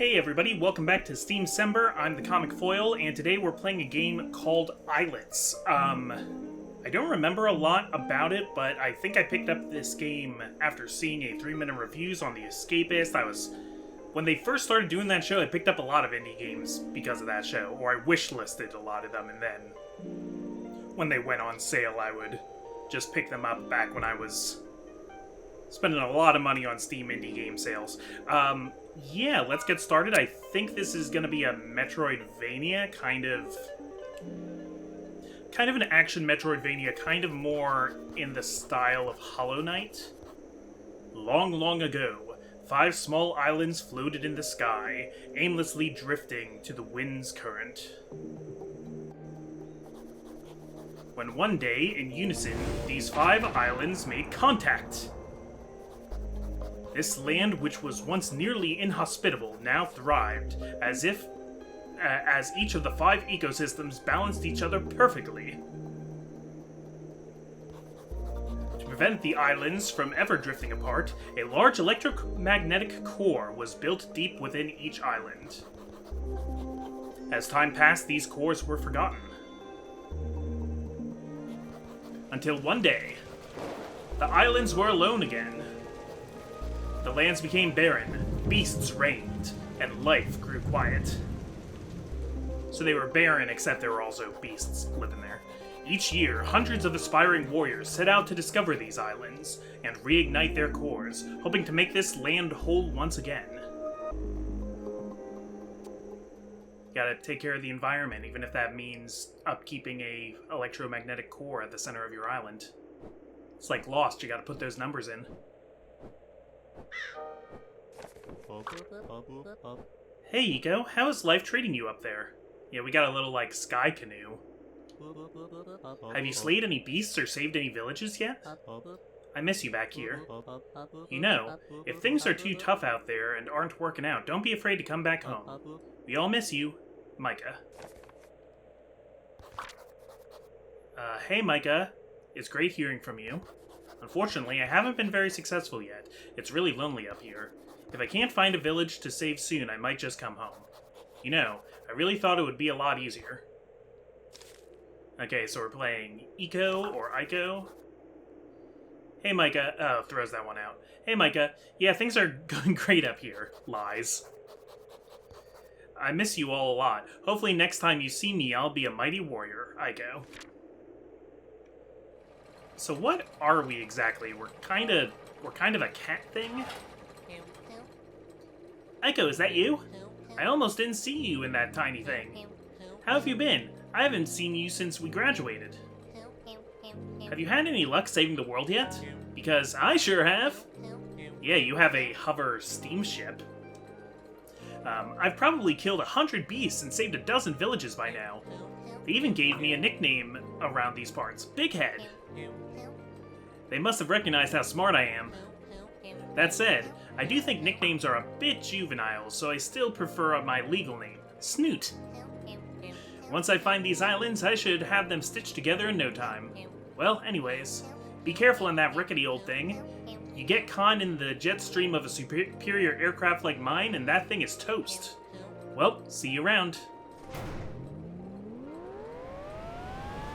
Hey everybody, welcome back to Steamcember. I'm the Comic Foil, and today we're playing a game called Islets. I don't remember a lot about it, but I think I picked up this game after seeing a 3-minute reviews on The Escapist. When they first started doing that show, I picked up a lot of indie games because of that show, or I wishlisted a lot of them, and then when they went on sale, I would just pick them up back when I was spending a lot of money on Steam indie game sales. Yeah, let's get started. I think this is going to be a Metroidvania, kind of an action Metroidvania, kind of more in the style of Hollow Knight. Long, long ago, 5 small islands floated in the sky, aimlessly drifting to the wind's current. When one day, in unison, these 5 islands made contact. This land, which was once nearly inhospitable, now thrived, as each of the 5 ecosystems balanced each other perfectly. To prevent the islands from ever drifting apart, a large electromagnetic core was built deep within each island. As time passed, these cores were forgotten. Until one day, the islands were alone again. The lands became barren, beasts reigned, and life grew quiet. So they were barren, except there were also beasts living there. Each year, hundreds of aspiring warriors set out to discover these islands and reignite their cores, hoping to make this land whole once again. Gotta take care of the environment, even if that means upkeeping a electromagnetic core at the center of your island. It's like Lost, you gotta put those numbers in. Hey, Eco, how is life treating you up there? Yeah, we got a little, sky canoe. Have you slayed any beasts or saved any villages yet? I miss you back here. You know, if things are too tough out there and aren't working out, don't be afraid to come back home. We all miss you, Micah. Hey, Micah. It's great hearing from you. Unfortunately, I haven't been very successful yet. It's really lonely up here. If I can't find a village to save soon, I might just come home. You know, I really thought it would be a lot easier. Okay, so we're playing Eco or Ico. Hey, Micah. Oh, throws that one out. Hey, Micah. Yeah, things are going great up here. Lies. I miss you all a lot. Hopefully next time you see me, I'll be a mighty warrior, Ico. So what are we exactly? We're kind of a cat thing? Echo, is that you? I almost didn't see you in that tiny thing. How have you been? I haven't seen you since we graduated. Have you had any luck saving the world yet? Because I sure have. Yeah, you have a hover steamship. I've probably killed 100 beasts and saved a dozen villages by now. They even gave me a nickname around these parts, Big Head. They must have recognized how smart I am. That said, I do think nicknames are a bit juvenile, so I still prefer my legal name, Snoot. Once I find these islands, I should have them stitched together in no time. Well, anyways, be careful in that rickety old thing. You get caught in the jet stream of a superior aircraft like mine, and that thing is toast. Well, see you around.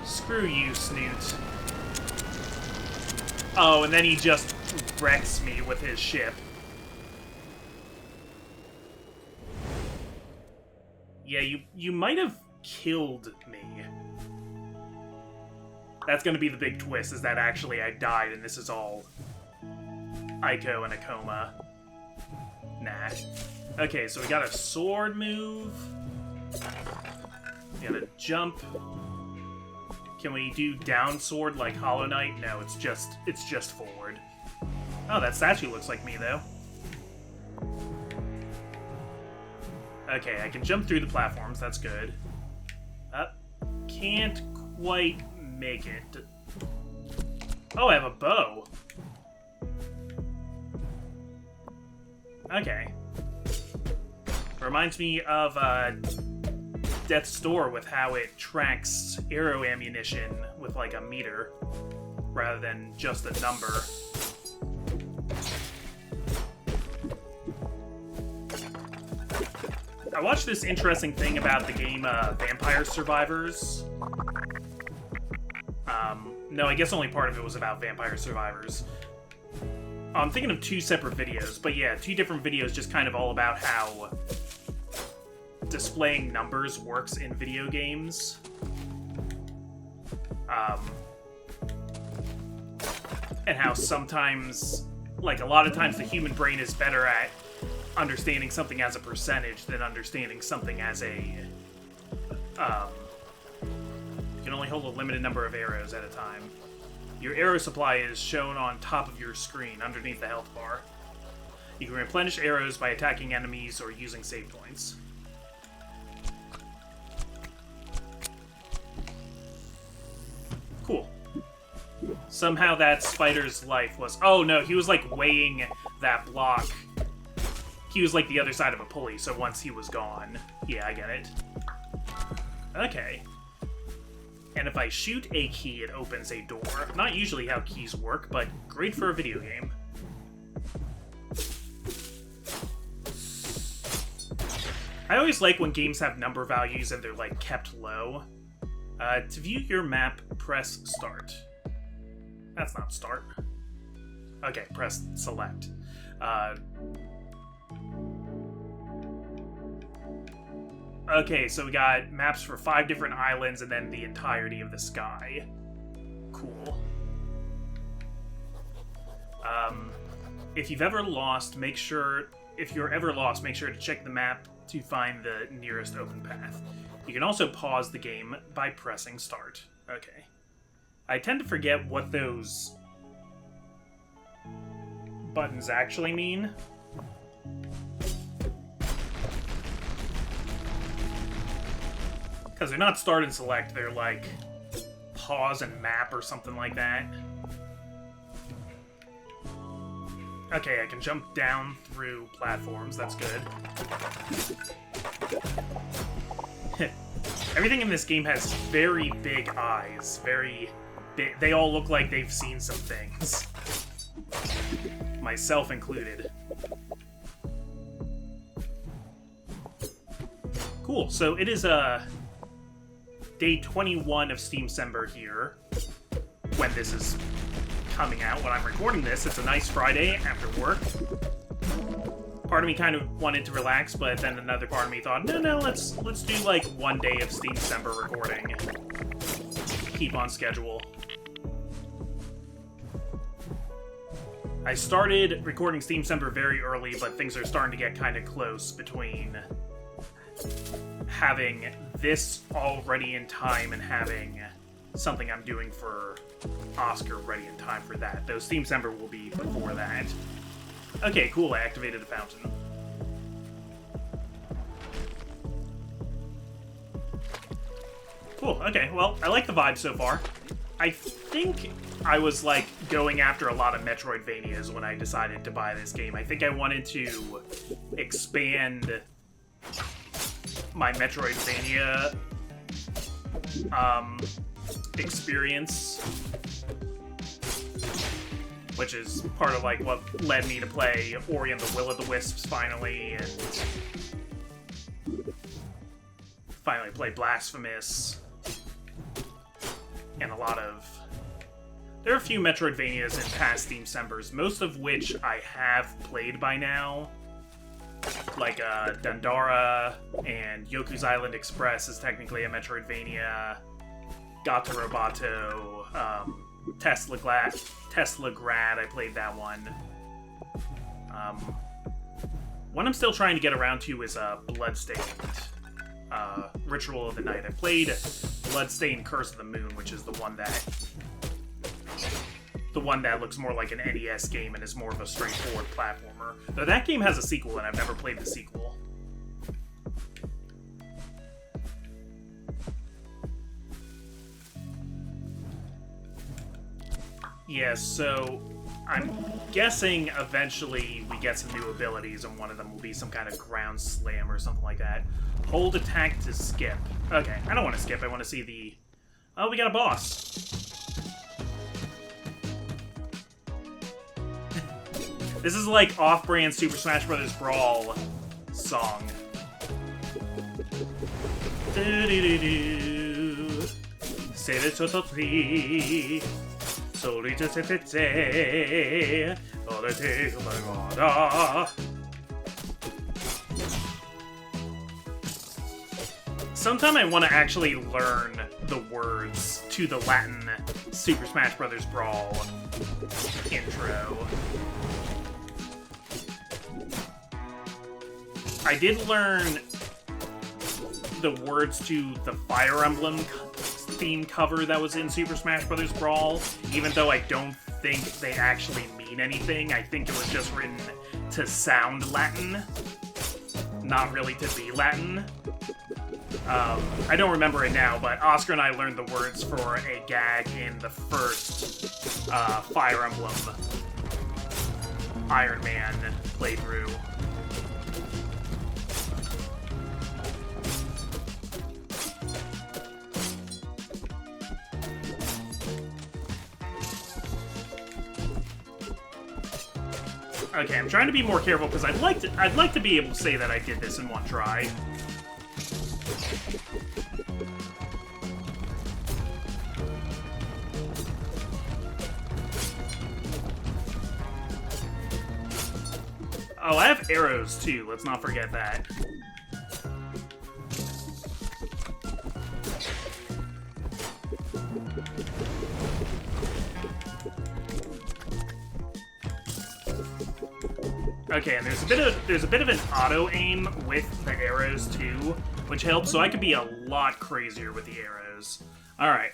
Screw you, Snoot. Oh, and then he just wrecks me with his ship. Yeah, you might have killed me. That's gonna be the big twist, is that actually I died and this is all Ico in a coma. Nah. Okay, so we got a sword move. We got a jump. Can we do down sword like Hollow Knight? No, it's just forward. Oh, that statue looks like me, though. Okay, I can jump through the platforms, that's good. Can't quite make it. Oh, I have a bow. Okay. Reminds me of, Death's Door with how it tracks arrow ammunition with, a meter, rather than just a number. I watched this interesting thing about the game Vampire Survivors. No, I guess only part of it was about Vampire Survivors. I'm thinking of two separate videos, but yeah, two different videos just kind of all about how displaying numbers works in video games. And how sometimes, like a lot of times, the human brain is better at understanding something as a percentage than understanding something as a... you can only hold a limited number of arrows at a time. Your arrow supply is shown on top of your screen, underneath the health bar. You can replenish arrows by attacking enemies or using save points. Cool. Somehow that spider's life was... Oh no, he was like weighing that block. He was like the other side of a pulley, so once he was gone... Yeah, I get it. Okay. And if I shoot a key, it opens a door. Not usually how keys work, but great for a video game. I always like when games have number values and they're, like, kept low. To view your map, press Start. That's not Start. Okay, press Select. Okay, so we got maps for 5 different islands and then the entirety of the sky. Cool. If you're ever lost, make sure to check the map to find the nearest open path. You can also pause the game by pressing Start. Okay. I tend to forget what those buttons actually mean. Because they're not start and select, they're like pause and map or something like that. Okay, I can jump down through platforms, that's good. Everything in this game has very big eyes, very big. They all look like they've seen some things. Myself included. Cool, so it is day 21 of Steamcember here, when this is coming out. When I'm recording this, it's a nice Friday after work. Part of me kind of wanted to relax, but then another part of me thought, no, let's do like one day of Steamcember recording. Keep on schedule. I started recording Steamcember very early, but things are starting to get kind of close between having this all ready in time and having something I'm doing for Oscar ready in time for that. Though Steamcember will be before that. Okay, cool, I activated a fountain. Cool, okay, well, I like the vibe so far. I think I was, like, going after a lot of Metroidvanias when I decided to buy this game. I think I wanted to expand my Metroidvania experience, which is part of like what led me to play Ori and the Will of the Wisps finally, and finally play Blasphemous, and a lot of... There are a few Metroidvanias in past Steamcembers, most of which I have played by now. Like, Dandara and Yoku's Island Express is technically a Metroidvania. Gato Roboto, Tesla Grad, I played that one. One I'm still trying to get around to is Bloodstained. Ritual of the Night. I played Bloodstained Curse of the Moon, which is the one that looks more like an NES game and is more of a straightforward platformer. Though that game has a sequel, and I've never played the sequel. Yeah, so I'm guessing eventually we get some new abilities, and one of them will be some kind of ground slam or something like that. Hold attack to skip. Okay, I don't want to skip, I want to see the... Oh, we got a boss. This is like off-brand Super Smash Bros. Brawl song. Do-do-do-do. Sei sotto tri. Solito se fezze. Ora te guarda. Sometime I want to actually learn the words to the Latin Super Smash Bros. Brawl intro. I did learn the words to the Fire Emblem theme cover that was in Super Smash Bros. Brawl, even though I don't think they actually mean anything. I think it was just written to sound Latin, not really to be Latin. I don't remember it now, but Oscar and I learned the words for a gag in the first Fire Emblem Iron Man playthrough. Okay, I'm trying to be more careful because I'd like to be able to say that I did this in one try. Oh, I have arrows too. Let's not forget that. Okay, and there's a bit of an auto aim with the arrows too, which helps. So I could be a lot crazier with the arrows. All right,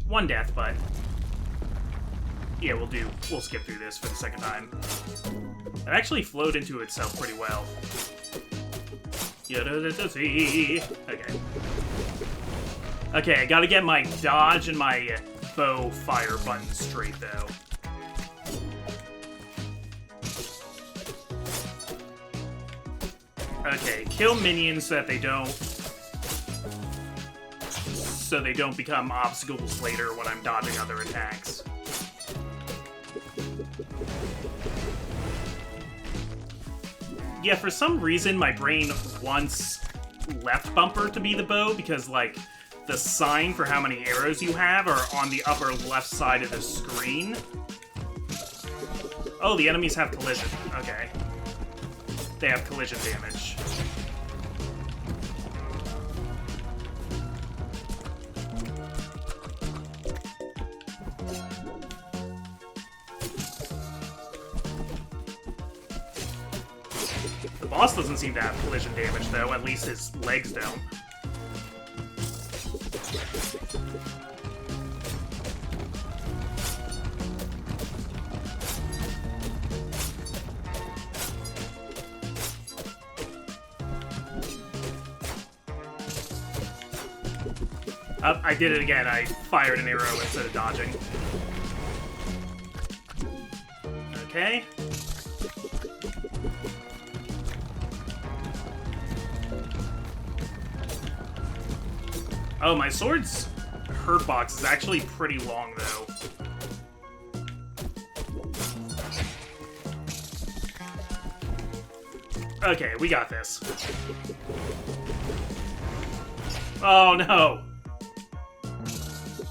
one death, but yeah, we'll skip through this for the second time. It actually flowed into itself pretty well. Okay. Okay, I gotta get my dodge and my bow fire buttons straight though. Okay, kill minions so that they don't become obstacles later when I'm dodging other attacks. Yeah, for some reason my brain wants left bumper to be the bow because, like, the sign for how many arrows you have are on the upper left side of the screen. Oh, the enemies have collision. Okay. They have collision damage. The boss doesn't seem to have collision damage, though. At least his legs don't. I did it again. I fired an arrow instead of dodging. Okay. Oh, my sword's hurt box is actually pretty long, though. Okay, we got this. Oh, no!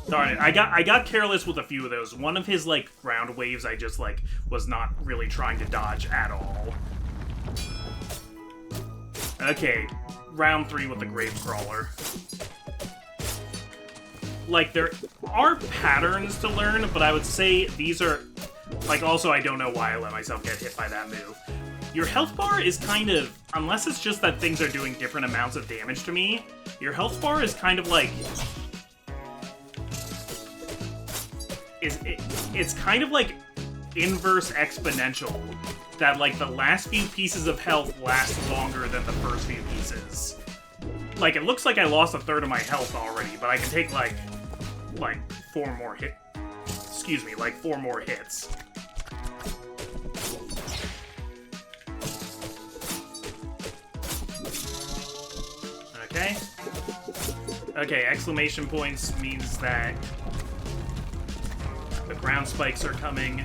Darn it, I got careless with a few of those. One of his, like, ground waves I just, like, was not really trying to dodge at all. Okay, round 3 with the Gravecrawler. Like, there are patterns to learn, but I would say these are... Like, also, I don't know why I let myself get hit by that move. Your health bar is kind of... Unless it's just that things are doing different amounts of damage to me, your health bar is kind of like... It's kind of like inverse exponential. That, like, the last few pieces of health last longer than the first few pieces. Like, it looks like I lost a third of my health already, but I can take, like 4 more hit... Excuse me, like 4 more hits. Okay. Okay, exclamation points means that the ground spikes are coming.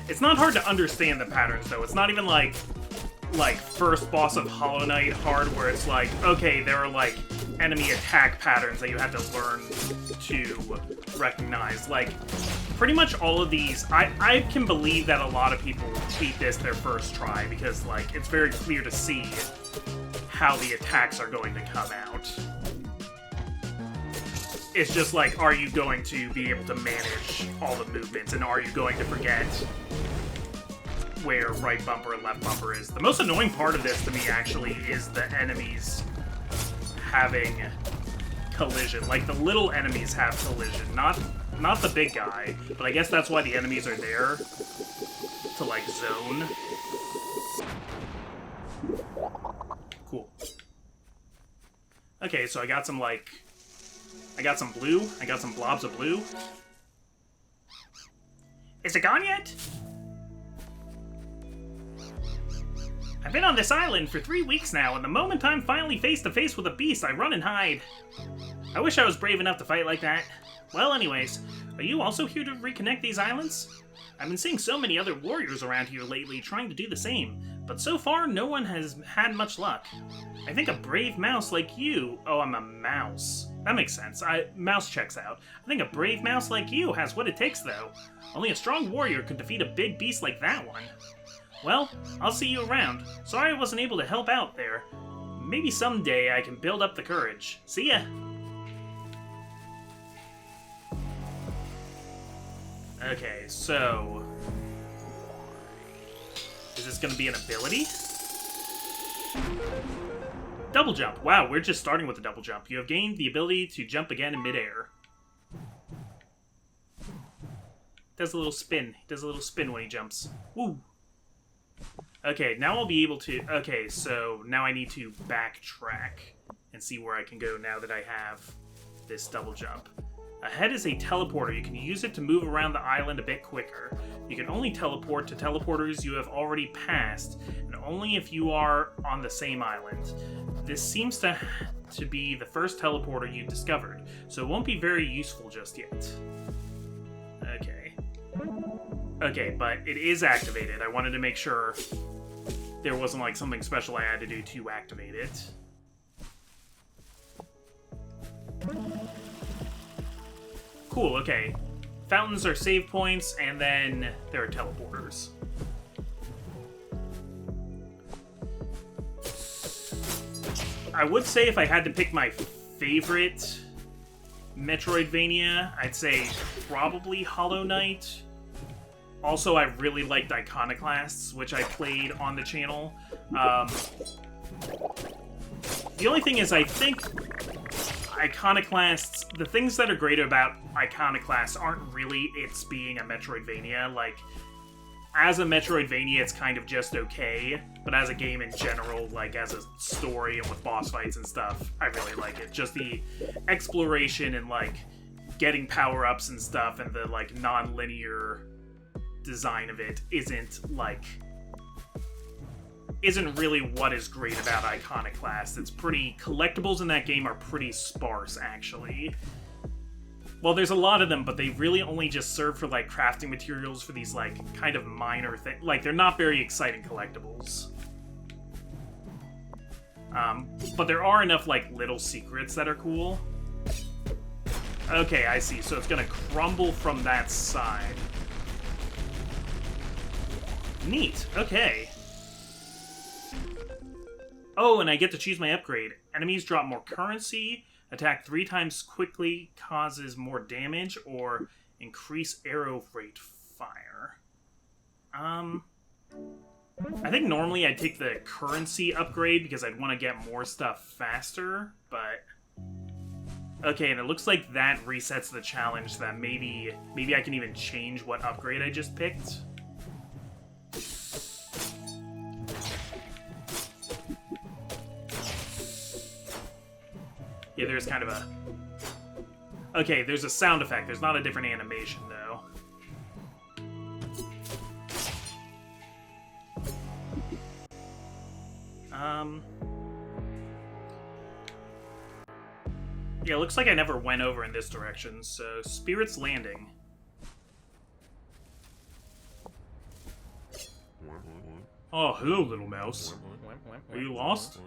It's not hard to understand the patterns, though. It's not even like first boss of Hollow Knight hard, where it's like, okay, there are like enemy attack patterns that you have to learn to recognize. Like, pretty much all of these, I can believe that a lot of people beat this their first try, because like it's very clear to see how the attacks are going to come out. It's just like, are you going to be able to manage all the movements, and are you going to forget where right bumper and left bumper is? The most annoying part of this to me, actually, is the enemies having collision. Like, the little enemies have collision, not the big guy, but I guess that's why the enemies are there, to, like, zone. Cool. Okay, so I got some, like... I got some blue. I got some blobs of blue. Is it gone yet? I've been on this island for 3 weeks now, and the moment I'm finally face to face with a beast, I run and hide. I wish I was brave enough to fight like that. Well, anyways, are you also here to reconnect these islands? I've been seeing so many other warriors around here lately trying to do the same, but so far no one has had much luck. I think a brave mouse like you... Oh, I'm a mouse. That makes sense. Mouse checks out. I think a brave mouse like you has what it takes, though. Only a strong warrior could defeat a big beast like that one. Well, I'll see you around. Sorry I wasn't able to help out there. Maybe someday I can build up the courage. See ya! Okay, so... Is this gonna be an ability? Double jump. Wow, we're just starting with a double jump. You have gained the ability to jump again in midair. Does a little spin. He does a little spin when he jumps. Woo! Okay, now I'll be able to... Okay, so now I need to backtrack and see where I can go now that I have this double jump. Ahead is a teleporter. You can use it to move around the island a bit quicker. You can only teleport to teleporters you have already passed, and only if you are on the same island. This seems to be the first teleporter you've discovered, so it won't be very useful just yet. Okay. Okay, but it is activated. I wanted to make sure there wasn't like something special I had to do to activate it. Cool, okay. Fountains are save points, and then there are teleporters. I would say if I had to pick my favorite Metroidvania, I'd say probably Hollow Knight. Also, I really liked Iconoclasts, which I played on the channel. The only thing is, I think Iconoclasts, the things that are great about Iconoclasts aren't really its being a Metroidvania. Like, as a Metroidvania, it's kind of just okay, but as a game in general, like as a story and with boss fights and stuff, I really like it. Just the exploration and like getting power-ups and stuff, and the like non-linear design of it isn't really what is great about Iconoclast. It's pretty... Collectibles in that game are pretty sparse, actually. Well, there's a lot of them, but they really only just serve for, like, crafting materials for these, like, kind of minor things. Like, they're not very exciting collectibles. But there are enough, like, little secrets that are cool. Okay, I see. So it's gonna crumble from that side. Neat. Okay. Oh, and I get to choose my upgrade. Enemies drop more currency, attack 3 times quickly, causes more damage, or increase arrow rate fire. I think normally I'd take the currency upgrade because I'd want to get more stuff faster, but... Okay, and it looks like that resets the challenge, that maybe I can even change what upgrade I just picked. Yeah, there's kind of a... Okay, there's a sound effect. There's not a different animation, though. Yeah, it looks like I never went over in this direction, so Spirit's Landing. Oh, hello, little mouse. Are you lost?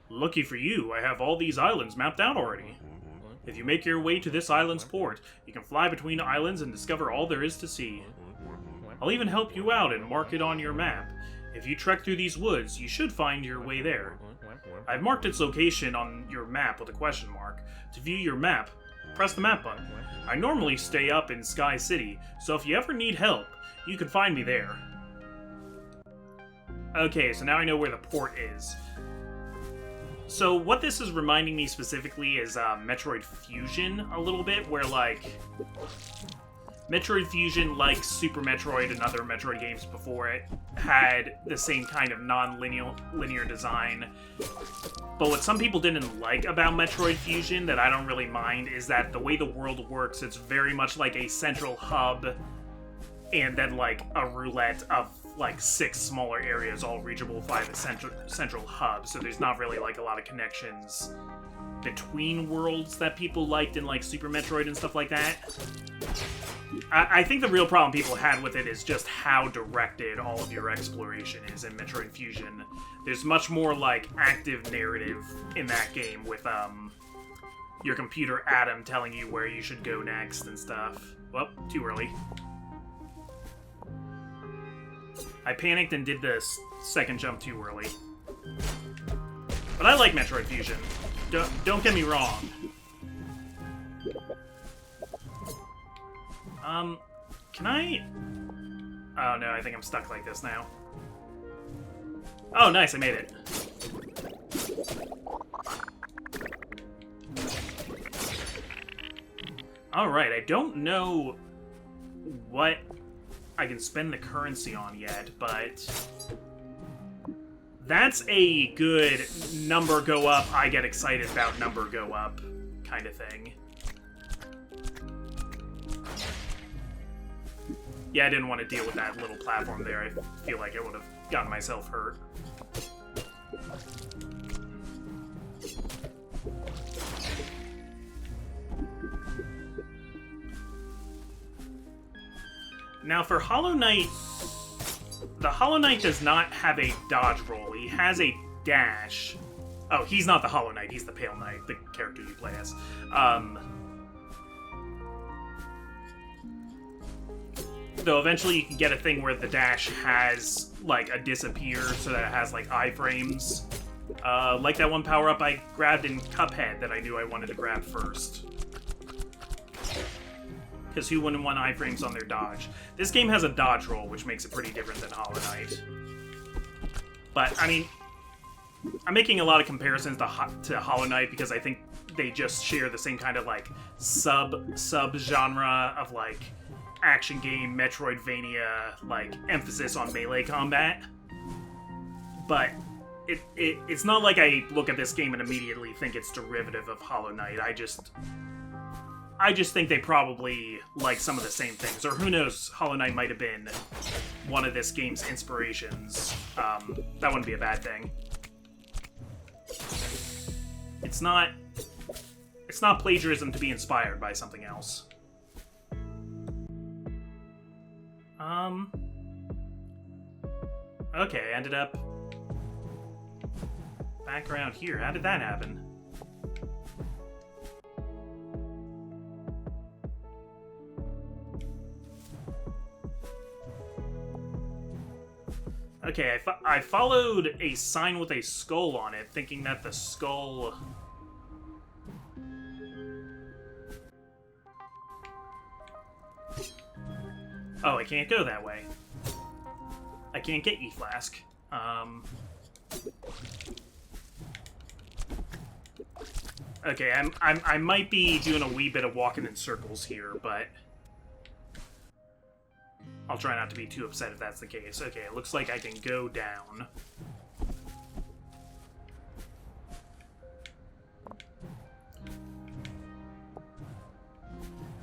Lucky for you, I have all these islands mapped out already. If you make your way to this island's port, you can fly between islands and discover all there is to see. I'll even help you out and mark it on your map. If you trek through these woods, you should find your way there. I've marked its location on your map with a question mark. To view your map, press the map button. I normally stay up in Sky City, so if you ever need help, you can find me there. Okay, so now I know where the port is. So what this is reminding me specifically is Metroid Fusion a little bit, where like Metroid Fusion, like Super Metroid and other Metroid games before it, had the same kind of non-linear design. But what some people didn't like about Metroid Fusion, that I don't really mind, is that the way the world works, it's very much like a central hub, and then like a roulette of like 6 smaller areas all reachable by the central hub. So there's not really like a lot of connections between worlds that people liked in like Super Metroid and stuff like that. I think the real problem people had with it is just how directed all of your exploration is in Metroid Fusion. There's much more like active narrative in that game with your computer Adam telling you where you should go next and stuff. Well, too early. I panicked and did the second jump too early. But I like Metroid Fusion. Don't get me wrong. Can I... Oh no, I think I'm stuck like this now. Oh, nice, I made it. Alright, I don't know what I can spend the currency on yet, but that's a good number go up, I get excited about number go up kind of thing. Yeah, I didn't want to deal with that little platform there. I feel like I would have gotten myself hurt. Now for Hollow Knight, the Hollow Knight does not have a dodge roll. He has a dash. Oh, he's not the Hollow Knight, he's the Pale Knight, the character you play as. Though eventually you can get a thing where the dash has, like, a disappear so that it has, like, iframes. Like that one power-up I grabbed in Cuphead that I knew I wanted to grab first. Because who wouldn't want iframes on their dodge? This game has a dodge roll, which makes it pretty different than Hollow Knight. But, I mean, I'm making a lot of comparisons to Hollow Knight because I think they just share the same kind of, like, sub-genre of, like, action game, Metroidvania, like, emphasis on melee combat. But it's not like I look at this game and immediately think it's derivative of Hollow Knight. I just think they probably like some of the same things. Or who knows, Hollow Knight might have been one of this game's inspirations. That wouldn't be a bad thing. It's not plagiarism to be inspired by something else. Okay, I ended up back around here. How did that happen? Okay, I followed a sign with a skull on it, thinking that the skull... Oh, I can't go that way. I can't get E-Flask. Okay, I might be doing a wee bit of walking in circles here, but I'll try not to be too upset if that's the case. Okay, it looks like I can go down.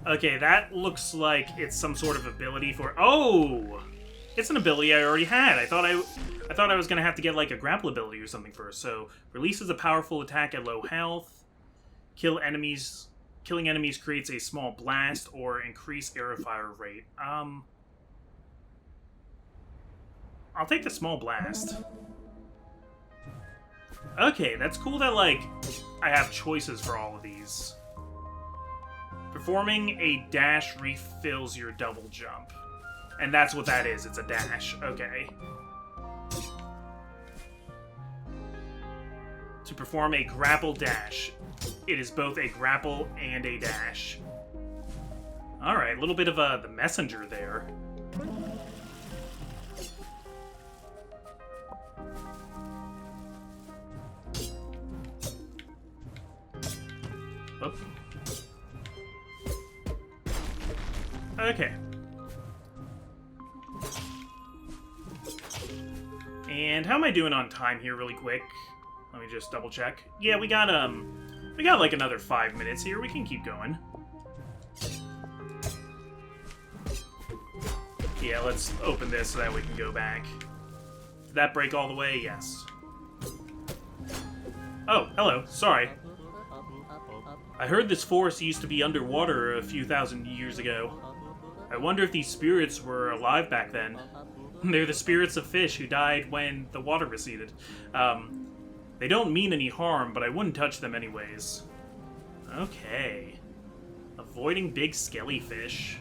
Okay, that looks like it's some sort of ability for... Oh! It's an ability I already had. I thought I was gonna have to get like a grapple ability or something first. So, releases a powerful attack at low health. Killing enemies creates a small blast or increase arrow fire rate. I'll take the small blast. Okay, that's cool that, like, I have choices for all of these. Performing a dash refills your double jump. And that's what that is, it's a dash. Okay. To perform a grapple dash. It is both a grapple and a dash. Alright, a little bit of the messenger there. Oop. Okay. And how am I doing on time here really quick? Let me just double check. Yeah, we got like another 5 minutes here. We can keep going. Yeah, let's open this so that we can go back. Did that break all the way? Yes. Oh, hello. Sorry. I heard this forest used to be underwater a few thousand years ago. I wonder if these spirits were alive back then. They're the spirits of fish who died when the water receded. They don't mean any harm, but I wouldn't touch them anyways. Okay. Avoiding big skelly fish.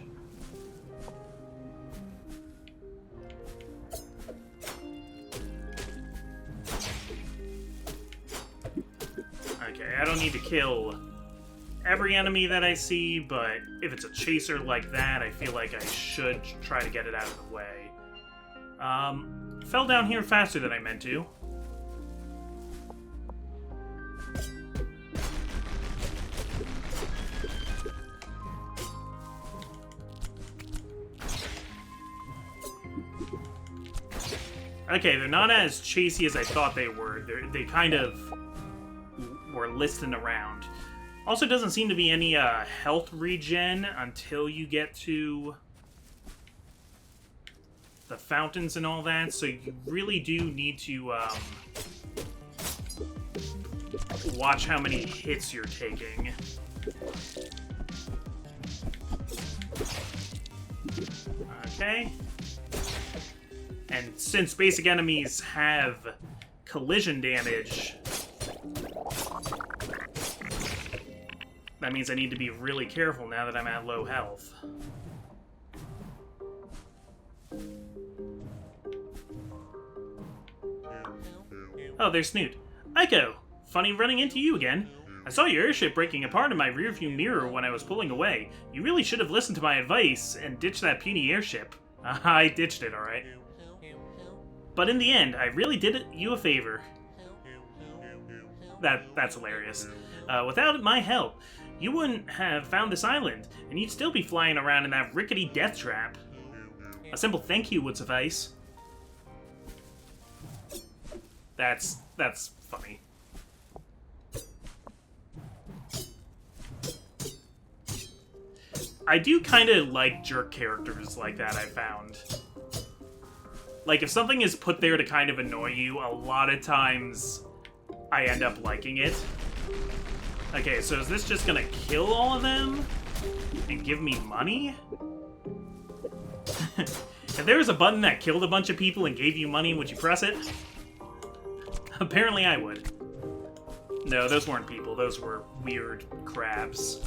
Okay, I don't need to kill every enemy that I see, but if it's a chaser like that, I feel like I should try to get it out of the way. Fell down here faster than I meant to. Okay, they're not as chasey as I thought they were. They kind of were listing around. Also, doesn't seem to be any health regen until you get to the fountains and all that, so you really do need to watch how many hits you're taking. Okay. And since basic enemies have collision damage, that means I need to be really careful now that I'm at low health. Oh, there's Snoot. Aiko! Funny running into you again. I saw your airship breaking apart in my rearview mirror when I was pulling away. You really should have listened to my advice and ditched that puny airship. I ditched it, alright. But in the end, I really did you a favor. That's hilarious. Without my help, you wouldn't have found this island, and you'd still be flying around in that rickety death trap. A simple thank you would suffice. That's funny. I do kind of like jerk characters like that, I found. Like, if something is put there to kind of annoy you, a lot of times I end up liking it. Okay, so is this just gonna kill all of them and give me money? If there was a button that killed a bunch of people and gave you money, would you press it? Apparently I would. No, those weren't people. Those were weird crabs.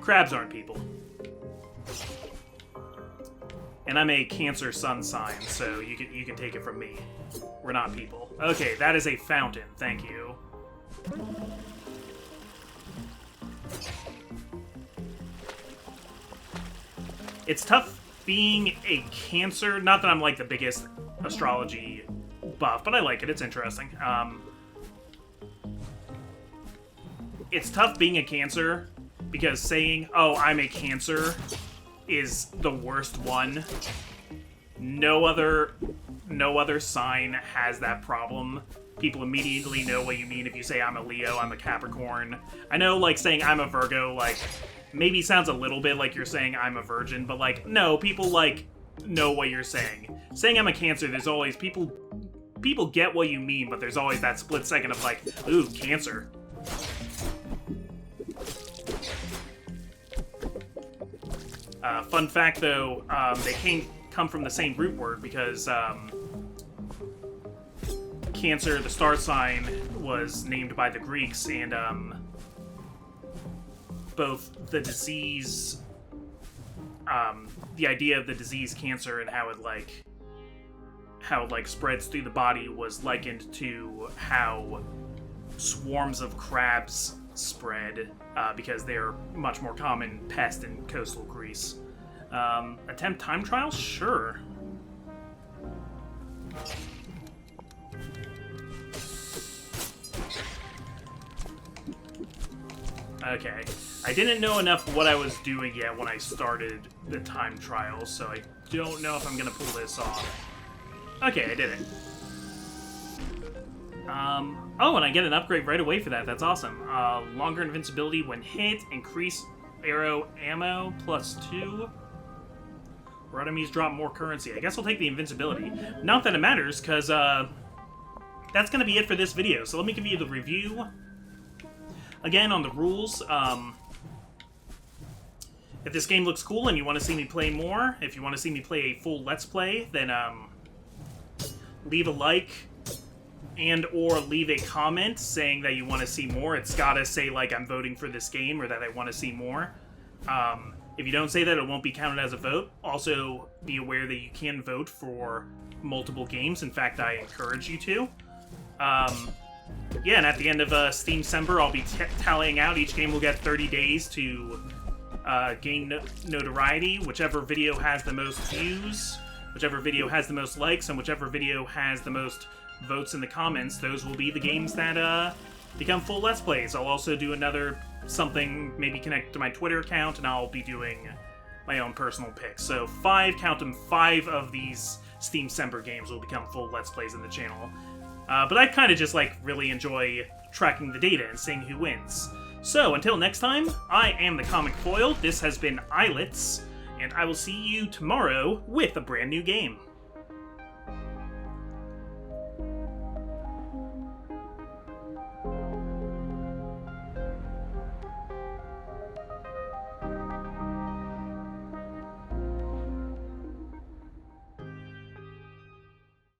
Crabs aren't people. And I'm a Cancer sun sign, so you can take it from me. We're not people. Okay, that is a fountain. Thank you. It's tough being a Cancer. Not that I'm like the biggest astrology buff, but I like it. It's interesting. It's tough being a Cancer because saying, "Oh, I'm a Cancer," is the worst one. No other sign has that problem. People immediately know what you mean if you say I'm a Leo, I'm a Capricorn. I know, like, saying I'm a Virgo, like, maybe sounds a little bit like you're saying I'm a virgin, but, like, no, people, like, know what you're saying. Saying I'm a Cancer, there's always people get what you mean, but there's always that split second of, like, ooh, Cancer. Fun fact, though, they come from the same root word because Cancer, the star sign, was named by the Greeks, and both the disease, the idea of the disease cancer and how it spreads through the body was likened to how swarms of crabs spread, because they're much more common pest in coastal Greece. Attempt time trial? Sure. Okay. I didn't know enough what I was doing yet when I started the time trial, so I don't know if I'm gonna pull this off. Okay, I did it. Oh, and I get an upgrade right away for that. That's awesome. Longer invincibility when hit, increase arrow ammo, +2. Or enemies drop more currency. I guess I'll take the invincibility. Not that it matters, because, that's gonna be it for this video. So let me give you the review. Again, on the rules, if this game looks cool and you want to see me play more, if you want to see me play a full Let's Play, then, leave a like and or leave a comment saying that you want to see more. It's gotta say, like, I'm voting for this game or that I want to see more. If you don't say that, it won't be counted as a vote. Also, be aware that you can vote for multiple games. In fact, I encourage you to. Yeah, and at the end of Steamcember, I'll be tallying out. Each game will get 30 days to gain notoriety. Whichever video has the most views, whichever video has the most likes, and whichever video has the most votes in the comments, those will be the games that become full Let's Plays. I'll also do another something, maybe connect to my Twitter account, and I'll be doing my own personal picks. So 5 of these Steamcember games will become full Let's Plays in the channel. But I kind of just, like, really enjoy tracking the data and seeing who wins. So, until next time, I am the Comic Foil, this has been Islets, and I will see you tomorrow with a brand new game.